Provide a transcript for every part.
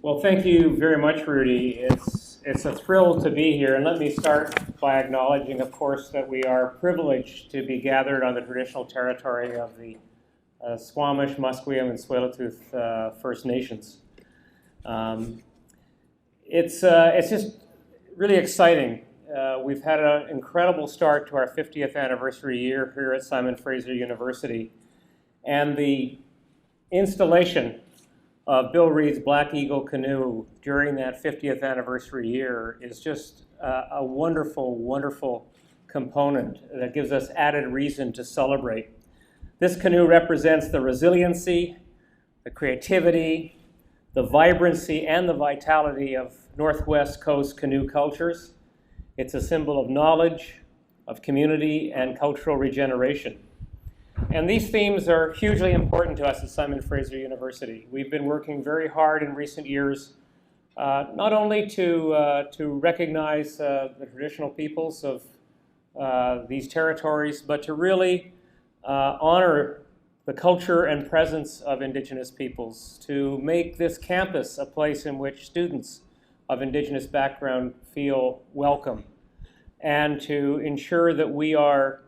Well, thank you very much, Rudy. It's a thrill to be here, and let me start by acknowledging, of course, that we are privileged to be gathered on the traditional territory of the Squamish, Musqueam, and Tsleil-Waututh First Nations. It's just really exciting. We've had an incredible start to our 50th anniversary year here at Simon Fraser University, and the installation of Bill Reed's Black Eagle Canoe during that 50th anniversary year is just a wonderful, wonderful component that gives us added reason to celebrate. This canoe represents the resiliency, the creativity, the vibrancy, and the vitality of Northwest Coast canoe cultures. It's a symbol of knowledge, of community, and cultural regeneration. And these themes are hugely important to us at Simon Fraser University. We've been working very hard in recent years, not only to recognize the traditional peoples of these territories, but to really honor the culture and presence of Indigenous peoples, to make this campus a place in which students of Indigenous background feel welcome, and to ensure that we are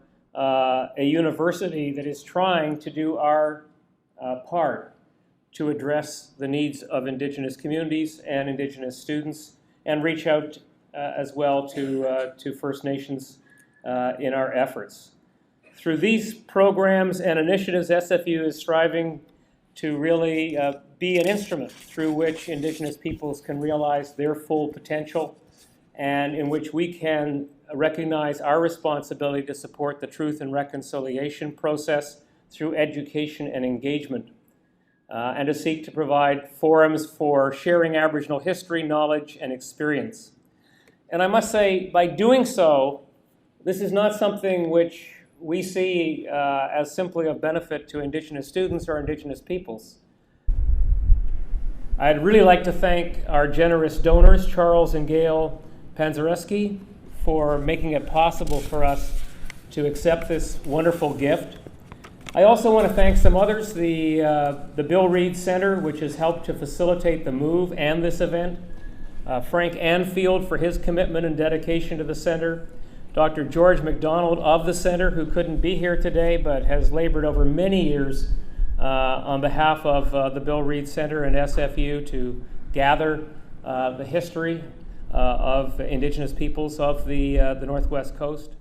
a university that is trying to do our part to address the needs of Indigenous communities and Indigenous students, and reach out as well to First Nations in our efforts. Through these programs and initiatives, SFU is striving to really be an instrument through which Indigenous peoples can realize their full potential, and in which we can recognize our responsibility to support the truth and reconciliation process through education and engagement, and to seek to provide forums for sharing Aboriginal history, knowledge, and experience. And I must say, by doing so, this is not something which we see as simply of benefit to Indigenous students or Indigenous peoples. I'd really like to thank our generous donors, Charles and Gail Panzareski, for making it possible for us to accept this wonderful gift. I also want to thank some others, the Bill Reed Center, which has helped to facilitate the move and this event, Frank Anfield for his commitment and dedication to the center, Dr. George McDonald of the center, who couldn't be here today but has labored over many years on behalf of the Bill Reed Center and SFU to gather the history of Indigenous peoples of the Northwest Coast.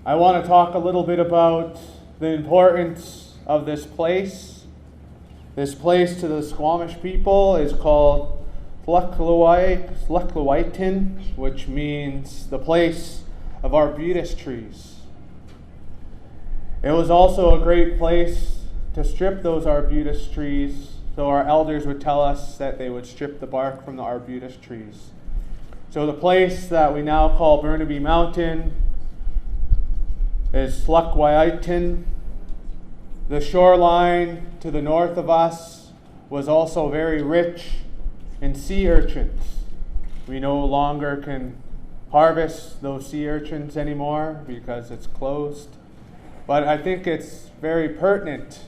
I want to talk a little bit about the importance of this place. This place to the Squamish people is called Tsleil-Waututh, which means the place of arbutus trees. It was also a great place to strip those arbutus trees, so our elders would tell us that they would strip the bark from the arbutus trees. So the place that we now call Burnaby Mountain is Tsleil-Waututh. The shoreline to the north of us was also very rich in sea urchins. We no longer can harvest those sea urchins anymore because it's closed. But I think it's very pertinent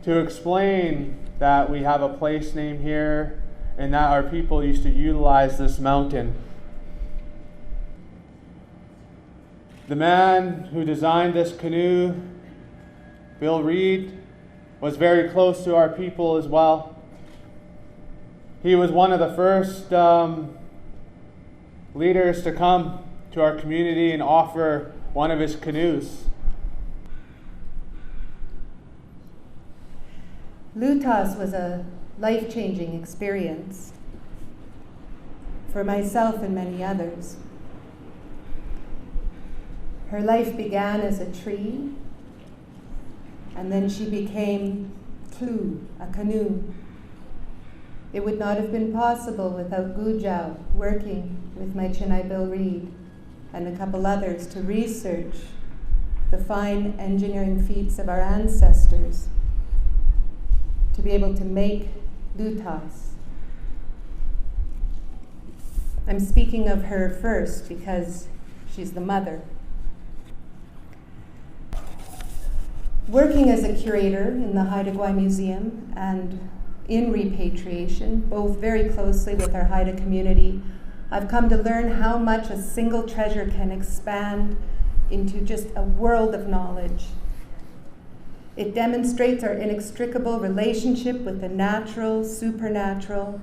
to explain that we have a place name here and that our people used to utilize this mountain. The man who designed this canoe, Bill Reed, was very close to our people as well. He was one of the first leaders to come to our community and offer one of his canoes. Lutas was a life-changing experience for myself and many others. Her life began as a tree, and then she became Clu, a canoe. It would not have been possible without Gujau working with my Chinai Bill Reed and a couple others to research the fine engineering feats of our ancestors to be able to make Lutas. I'm speaking of her first because she's the mother. Working as a curator in the Haida Gwaii Museum and in repatriation, both very closely with our Haida community, I've come to learn how much a single treasure can expand into just a world of knowledge. It demonstrates our inextricable relationship with the natural, supernatural.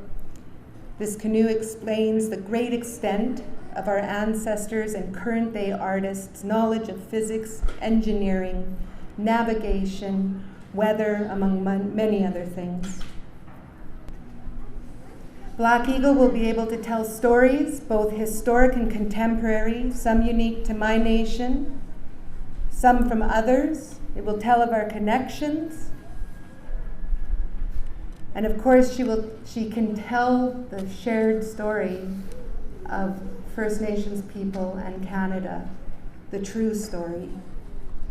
This canoe explains the great extent of our ancestors and current-day artists' knowledge of physics, engineering, navigation, weather, among many other things. Black Eagle will be able to tell stories, both historic and contemporary, some unique to my nation, some from others. It will tell of our connections. And of course, she can tell the shared story of First Nations people and Canada, the true story,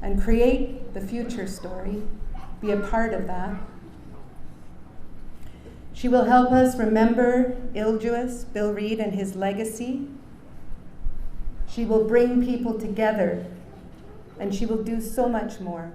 and create the future story, be a part of that. She will help us remember Ilduis, Bill Reid, and his legacy. She will bring people together, and she will do so much more.